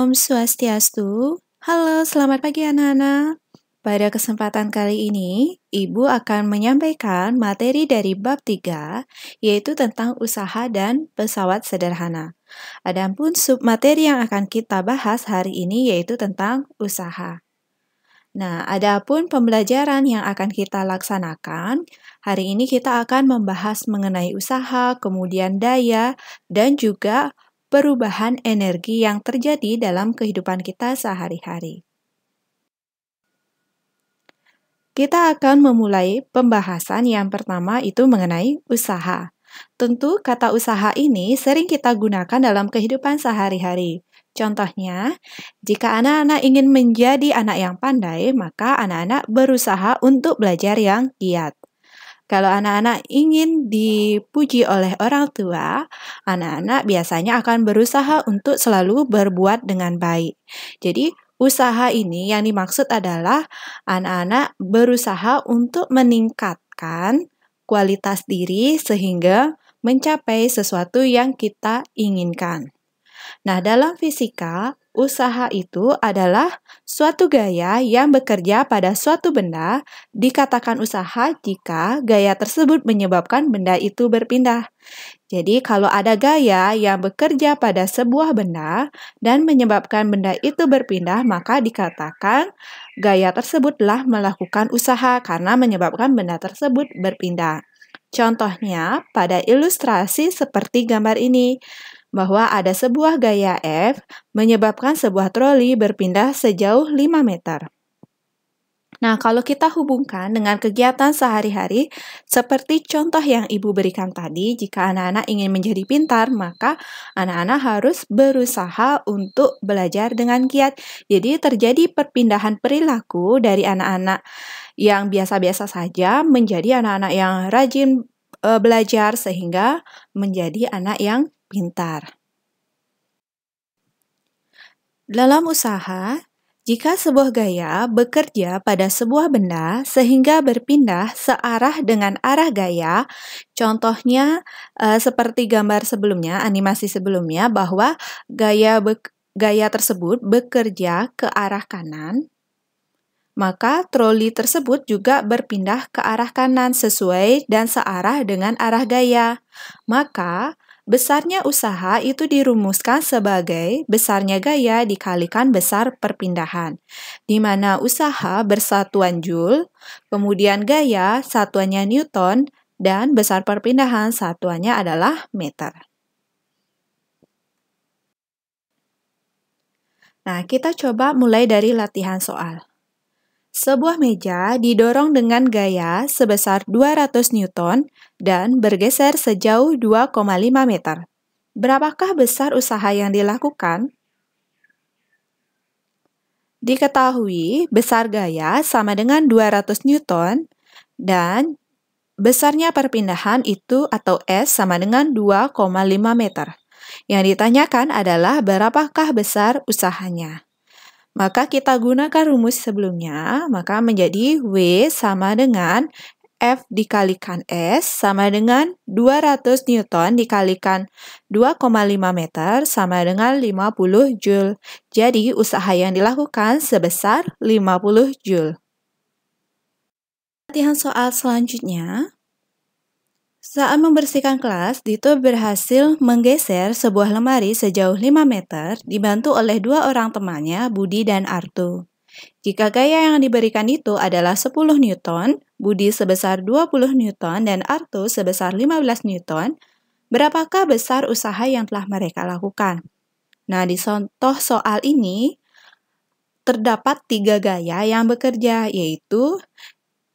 Om Swastiastu. Halo, selamat pagi anak-anak. Pada kesempatan kali ini, Ibu akan menyampaikan materi dari bab 3, yaitu tentang usaha dan pesawat sederhana. Adapun submateri yang akan kita bahas hari ini yaitu tentang usaha. Nah, adapun pembelajaran yang akan kita laksanakan, hari ini kita akan membahas mengenai usaha, kemudian daya, dan juga perubahan energi yang terjadi dalam kehidupan kita sehari-hari. Kita akan memulai pembahasan yang pertama itu mengenai usaha. Tentu kata usaha ini sering kita gunakan dalam kehidupan sehari-hari. Contohnya, jika anak-anak ingin menjadi anak yang pandai, maka anak-anak berusaha untuk belajar yang giat. Kalau anak-anak ingin dipuji oleh orang tua, anak-anak biasanya akan berusaha untuk selalu berbuat dengan baik. Jadi, usaha ini yang dimaksud adalah anak-anak berusaha untuk meningkatkan kualitas diri sehingga mencapai sesuatu yang kita inginkan. Nah, dalam fisika, usaha itu adalah suatu gaya yang bekerja pada suatu benda, dikatakan usaha jika gaya tersebut menyebabkan benda itu berpindah. Jadi, kalau ada gaya yang bekerja pada sebuah benda dan menyebabkan benda itu berpindah, maka dikatakan gaya tersebutlah melakukan usaha karena menyebabkan benda tersebut berpindah. Contohnya, pada ilustrasi seperti gambar ini, bahwa ada sebuah gaya F menyebabkan sebuah troli berpindah sejauh 5 meter. Nah, kalau kita hubungkan dengan kegiatan sehari-hari, seperti contoh yang Ibu berikan tadi, jika anak-anak ingin menjadi pintar, maka anak-anak harus berusaha untuk belajar dengan giat. Jadi, terjadi perpindahan perilaku dari anak-anak yang biasa-biasa saja menjadi anak-anak yang rajin belajar sehingga menjadi anak yang pintar. Dalam usaha, jika sebuah gaya bekerja pada sebuah benda sehingga berpindah searah dengan arah gaya, contohnya seperti gambar sebelumnya, animasi sebelumnya, bahwa gaya tersebut bekerja ke arah kanan, maka troli tersebut juga berpindah ke arah kanan sesuai dan searah dengan arah gaya. Maka, besarnya usaha itu dirumuskan sebagai besarnya gaya dikalikan besar perpindahan, di mana usaha bersatuan Joule, kemudian gaya satuannya Newton, dan besar perpindahan satuannya adalah meter. Nah, kita coba mulai dari latihan soal. Sebuah meja didorong dengan gaya sebesar 200 Newton dan bergeser sejauh 2,5 meter. Berapakah besar usaha yang dilakukan? Diketahui besar gaya sama dengan 200 Newton dan besarnya perpindahan itu atau S sama dengan 2,5 meter. Yang ditanyakan adalah berapakah besar usahanya. Maka kita gunakan rumus sebelumnya, maka menjadi W sama dengan F dikalikan S sama dengan 200 Newton dikalikan 2,5 meter sama dengan 50 Joule. Jadi, usaha yang dilakukan sebesar 50 Joule. Latihan soal selanjutnya. Saat membersihkan kelas, Dito berhasil menggeser sebuah lemari sejauh 5 meter dibantu oleh dua orang temannya, Budi dan Artu. Jika gaya yang diberikan itu adalah 10 Newton, Budi sebesar 20 Newton dan Artu sebesar 15 Newton, berapakah besar usaha yang telah mereka lakukan? Nah, di contoh soal ini, terdapat 3 gaya yang bekerja, yaitu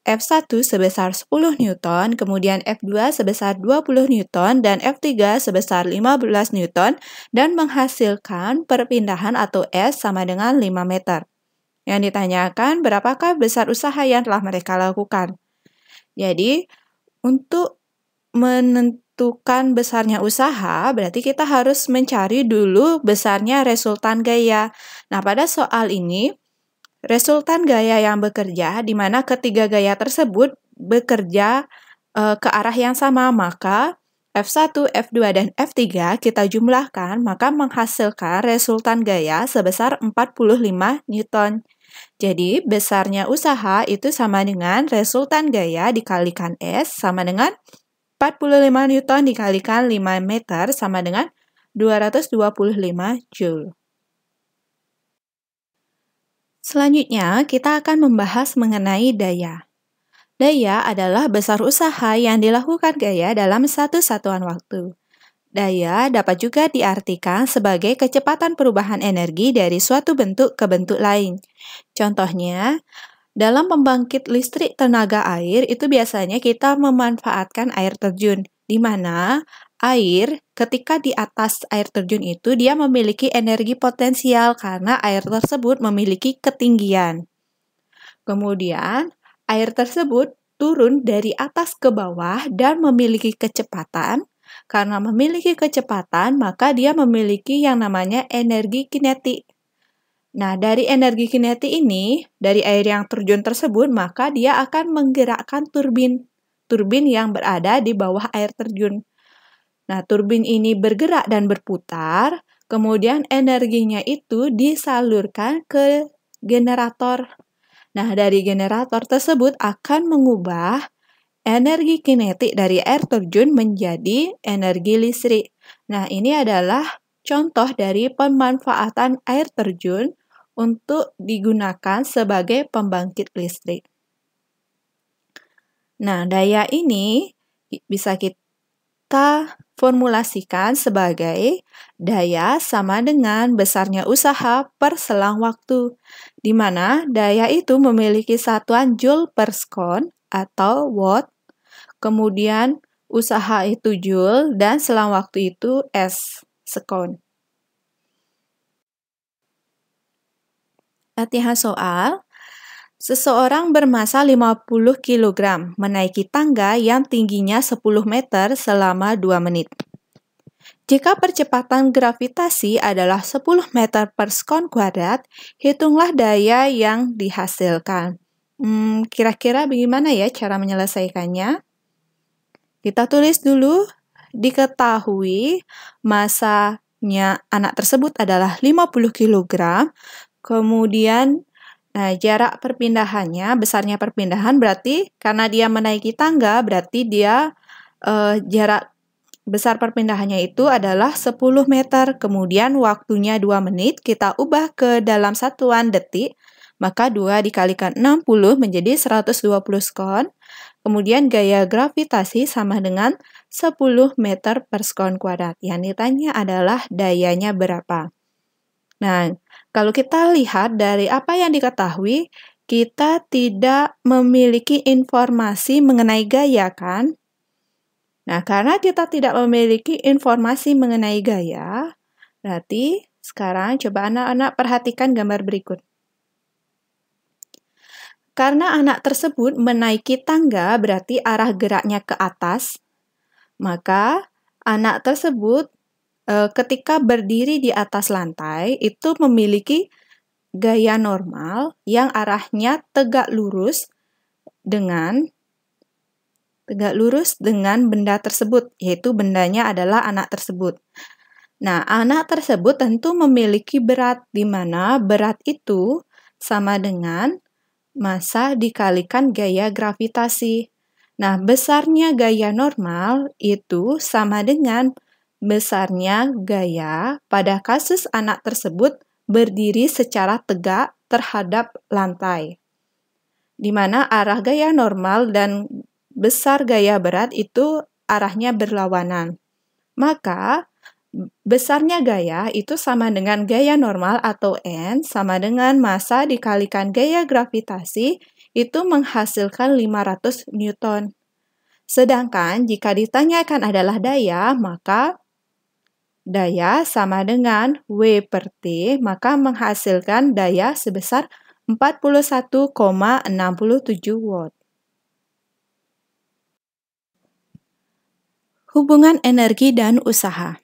F1 sebesar 10 Newton, kemudian F2 sebesar 20 Newton, dan F3 sebesar 15 Newton, dan menghasilkan perpindahan atau S sama dengan 5 meter. Yang ditanyakan, berapakah besar usaha yang telah mereka lakukan? Jadi, untuk menentukan besarnya usaha, berarti kita harus mencari dulu besarnya resultan gaya. Nah, pada soal ini, resultan gaya yang bekerja, di mana ketiga gaya tersebut bekerja ke arah yang sama, maka F1, F2, dan F3 kita jumlahkan, maka menghasilkan resultan gaya sebesar 45 Newton. Jadi, besarnya usaha itu sama dengan resultan gaya dikalikan S sama dengan 45 Newton dikalikan 5 meter sama dengan 225 Joule. Selanjutnya, kita akan membahas mengenai daya. Daya adalah besar usaha yang dilakukan gaya dalam satu satuan waktu. Daya dapat juga diartikan sebagai kecepatan perubahan energi dari suatu bentuk ke bentuk lain. Contohnya, dalam pembangkit listrik tenaga air itu biasanya kita memanfaatkan air terjun, di mana air ketika di atas air terjun itu dia memiliki energi potensial karena air tersebut memiliki ketinggian. Kemudian, air tersebut turun dari atas ke bawah dan memiliki kecepatan. Karena memiliki kecepatan, maka dia memiliki yang namanya energi kinetik. Nah, dari energi kinetik ini, dari air yang terjun tersebut, maka dia akan menggerakkan turbin yang berada di bawah air terjun. Nah, turbin ini bergerak dan berputar, kemudian energinya itu disalurkan ke generator. Nah, dari generator tersebut akan mengubah energi kinetik dari air terjun menjadi energi listrik. Nah, ini adalah contoh dari pemanfaatan air terjun untuk digunakan sebagai pembangkit listrik. Nah, daya ini bisa kita formulasikan sebagai daya sama dengan besarnya usaha per selang waktu, di mana daya itu memiliki satuan Joule per sekon atau watt, kemudian usaha itu Joule, dan selang waktu itu S, sekon. Latihan soal. Seseorang bermasa 50 kg menaiki tangga yang tingginya 10 meter selama 2 menit. Jika percepatan gravitasi adalah 10 meter per sekon kuadrat, hitunglah daya yang dihasilkan. Kira-kira bagaimana ya cara menyelesaikannya? Kita tulis dulu, diketahui masanya anak tersebut adalah 50 kg, kemudian jarak perpindahannya, besarnya perpindahan berarti karena dia menaiki tangga, berarti dia jarak besar perpindahannya itu adalah 10 meter. Kemudian waktunya 2 menit, kita ubah ke dalam satuan detik, maka 2 dikalikan 60 menjadi 120 sekon. Kemudian gaya gravitasi sama dengan 10 meter per sekon kuadrat. Yang ditanya adalah dayanya berapa. Nah, kalau kita lihat dari apa yang diketahui, kita tidak memiliki informasi mengenai gaya, kan? Nah, karena kita tidak memiliki informasi mengenai gaya, berarti sekarang coba anak-anak perhatikan gambar berikut. Karena anak tersebut menaiki tangga berarti arah geraknya ke atas, maka anak tersebut ketika berdiri di atas lantai itu memiliki gaya normal yang arahnya tegak lurus dengan benda tersebut, yaitu bendanya adalah anak tersebut. Nah, anak tersebut tentu memiliki berat, di mana berat itu sama dengan massa dikalikan gaya gravitasi. Nah, besarnya gaya normal itu sama dengan besarnya gaya pada kasus anak tersebut berdiri secara tegak terhadap lantai, di mana arah gaya normal dan besar gaya berat itu arahnya berlawanan. Maka, besarnya gaya itu sama dengan gaya normal atau N sama dengan massa dikalikan gaya gravitasi itu menghasilkan 500 Newton. Sedangkan jika ditanyakan adalah daya, maka daya sama dengan W per T, maka menghasilkan daya sebesar 41,67 watt. Hubungan energi dan usaha.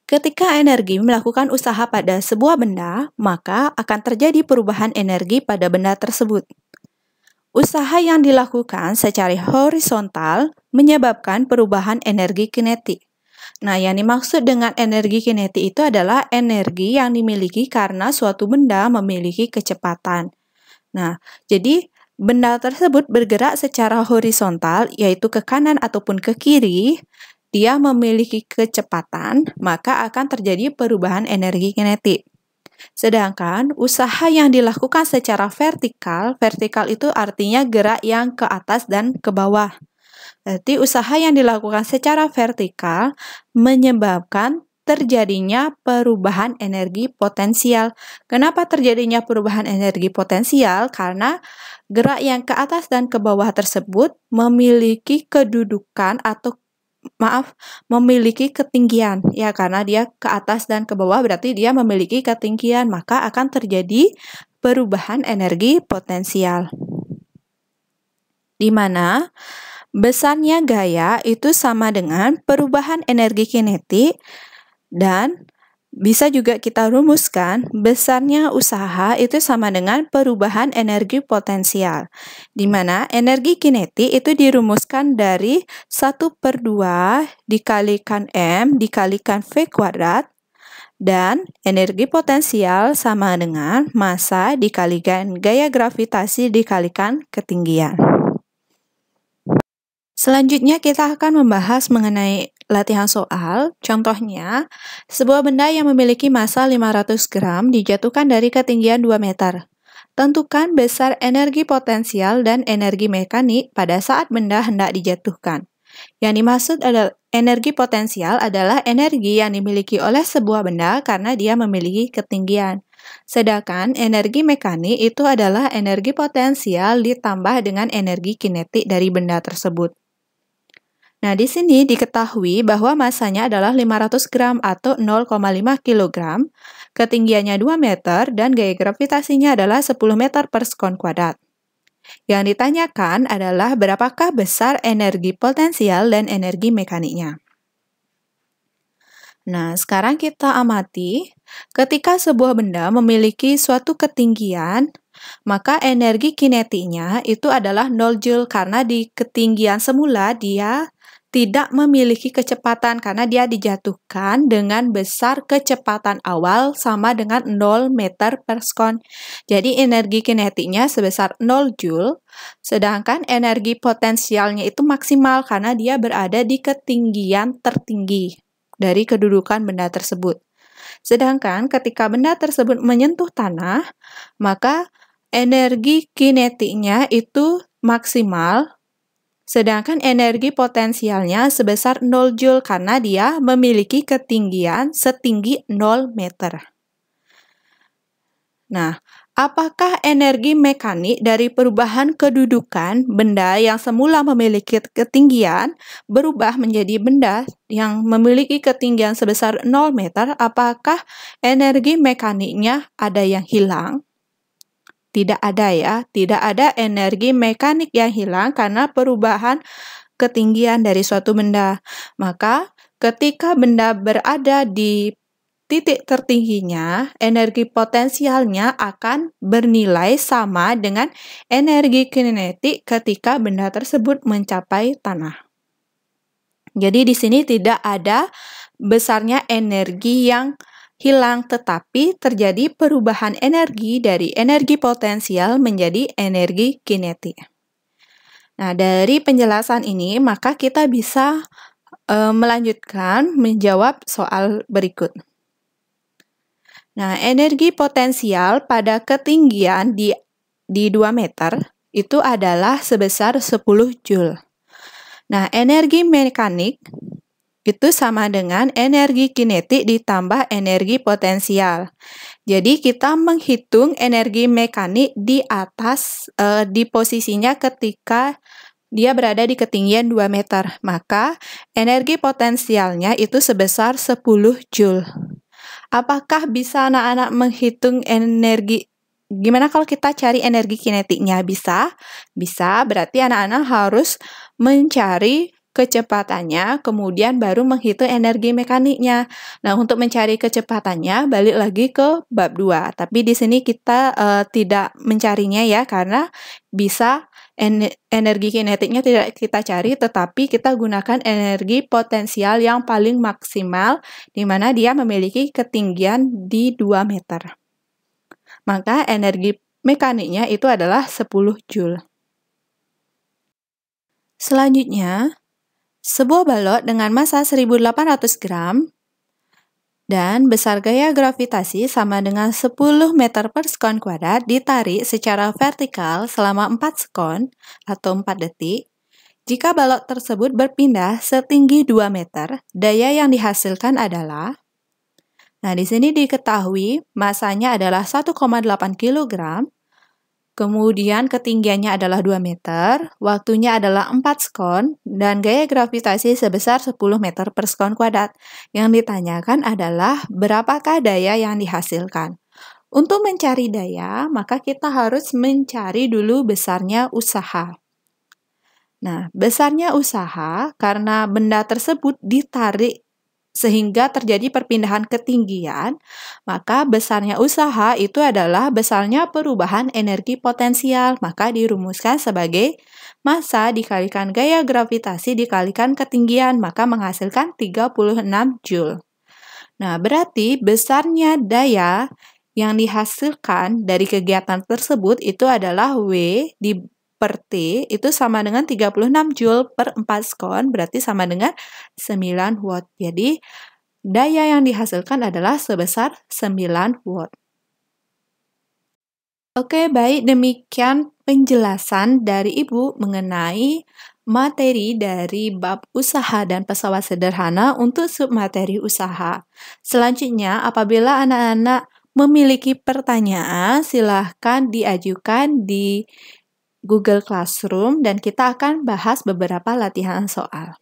Ketika energi melakukan usaha pada sebuah benda, maka akan terjadi perubahan energi pada benda tersebut. Usaha yang dilakukan secara horizontal menyebabkan perubahan energi kinetik. Nah, yang dimaksud dengan energi kinetik itu adalah energi yang dimiliki karena suatu benda memiliki kecepatan. Nah, jadi benda tersebut bergerak secara horizontal, yaitu ke kanan ataupun ke kiri, dia memiliki kecepatan, maka akan terjadi perubahan energi kinetik. Sedangkan usaha yang dilakukan secara vertikal, vertikal itu artinya gerak yang ke atas dan ke bawah. Berarti usaha yang dilakukan secara vertikal menyebabkan terjadinya perubahan energi potensial. Kenapa terjadinya perubahan energi potensial? Karena gerak yang ke atas dan ke bawah tersebut memiliki kedudukan atau memiliki ketinggian. Ya, karena dia ke atas dan ke bawah berarti dia memiliki ketinggian, maka akan terjadi perubahan energi potensial. Di mana besarnya gaya itu sama dengan perubahan energi kinetik, dan bisa juga kita rumuskan besarnya usaha itu sama dengan perubahan energi potensial, di mana energi kinetik itu dirumuskan dari 1/2 dikalikan M dikalikan V kuadrat, dan energi potensial sama dengan massa dikalikan gaya gravitasi dikalikan ketinggian. Selanjutnya kita akan membahas mengenai latihan soal. Contohnya, sebuah benda yang memiliki massa 500 gram dijatuhkan dari ketinggian 2 meter. Tentukan besar energi potensial dan energi mekanik pada saat benda hendak dijatuhkan. Yang dimaksud adalah energi potensial adalah energi yang dimiliki oleh sebuah benda karena dia memiliki ketinggian. Sedangkan energi mekanik itu adalah energi potensial ditambah dengan energi kinetik dari benda tersebut. Nah, di sini diketahui bahwa massanya adalah 500 gram atau 0,5 kg, ketinggiannya 2 meter, dan gaya gravitasinya adalah 10 meter per sekon kuadrat. Yang ditanyakan adalah berapakah besar energi potensial dan energi mekaniknya. Nah, sekarang kita amati, ketika sebuah benda memiliki suatu ketinggian, maka energi kinetiknya itu adalah 0 Joule karena di ketinggian semula dia tidak memiliki kecepatan karena dia dijatuhkan dengan besar kecepatan awal sama dengan 0 meter per sekon. Jadi energi kinetiknya sebesar 0 Joule, sedangkan energi potensialnya itu maksimal karena dia berada di ketinggian tertinggi dari kedudukan benda tersebut. Sedangkan ketika benda tersebut menyentuh tanah, maka energi kinetiknya itu maksimal, sedangkan energi potensialnya sebesar 0 Joule karena dia memiliki ketinggian setinggi 0 meter. Nah, apakah energi mekanik dari perubahan kedudukan benda yang semula memiliki ketinggian berubah menjadi benda yang memiliki ketinggian sebesar 0 meter? Apakah energi mekaniknya ada yang hilang? Tidak ada ya, tidak ada energi mekanik yang hilang karena perubahan ketinggian dari suatu benda. Maka ketika benda berada di titik tertingginya, energi potensialnya akan bernilai sama dengan energi kinetik ketika benda tersebut mencapai tanah. Jadi di sini tidak ada besarnya energi yang hilang, tetapi terjadi perubahan energi dari energi potensial menjadi energi kinetik. Nah, dari penjelasan ini, maka kita bisa melanjutkan menjawab soal berikut. Nah, energi potensial pada ketinggian di 2 meter itu adalah sebesar 10 Joule. Nah, energi mekanik itu sama dengan energi kinetik ditambah energi potensial. Jadi kita menghitung energi mekanik di atas, di posisinya ketika dia berada di ketinggian 2 meter. Maka energi potensialnya itu sebesar 10 Joule. Apakah bisa anak-anak menghitung energi? Gimana kalau kita cari energi kinetiknya? Bisa? Bisa, berarti anak-anak harus mencari kecepatannya, kemudian baru menghitung energi mekaniknya. Nah, untuk mencari kecepatannya, balik lagi ke bab 2. Tapi di sini kita tidak mencarinya ya, karena bisa Energi kinetiknya tidak kita cari, tetapi kita gunakan energi potensial yang paling maksimal, di mana dia memiliki ketinggian di 2 meter. Maka energi mekaniknya itu adalah 10 Joule. Selanjutnya, sebuah balok dengan massa 1800 gram dan besar gaya gravitasi sama dengan 10 meter per sekon kuadrat ditarik secara vertikal selama 4 sekon atau 4 detik. Jika balok tersebut berpindah setinggi 2 meter, daya yang dihasilkan adalah, nah di sini diketahui masanya adalah 1,8 kg, kemudian ketinggiannya adalah 2 meter, waktunya adalah 4 sekon, dan gaya gravitasi sebesar 10 meter per sekon kuadrat. Yang ditanyakan adalah berapakah daya yang dihasilkan. Untuk mencari daya, maka kita harus mencari dulu besarnya usaha. Nah, besarnya usaha karena benda tersebut ditarik sehingga terjadi perpindahan ketinggian, maka besarnya usaha itu adalah besarnya perubahan energi potensial, maka dirumuskan sebagai massa dikalikan gaya gravitasi dikalikan ketinggian, maka menghasilkan 36 Joule. Nah, berarti besarnya daya yang dihasilkan dari kegiatan tersebut itu adalah W per T itu sama dengan 36 Joule per 4 sekon, berarti sama dengan 9 watt. Jadi, daya yang dihasilkan adalah sebesar 9 watt. Oke, baik, demikian penjelasan dari Ibu mengenai materi dari bab usaha dan pesawat sederhana untuk submateri usaha. Selanjutnya, apabila anak-anak memiliki pertanyaan, silahkan diajukan di Google Classroom dan kita akan bahas beberapa latihan soal.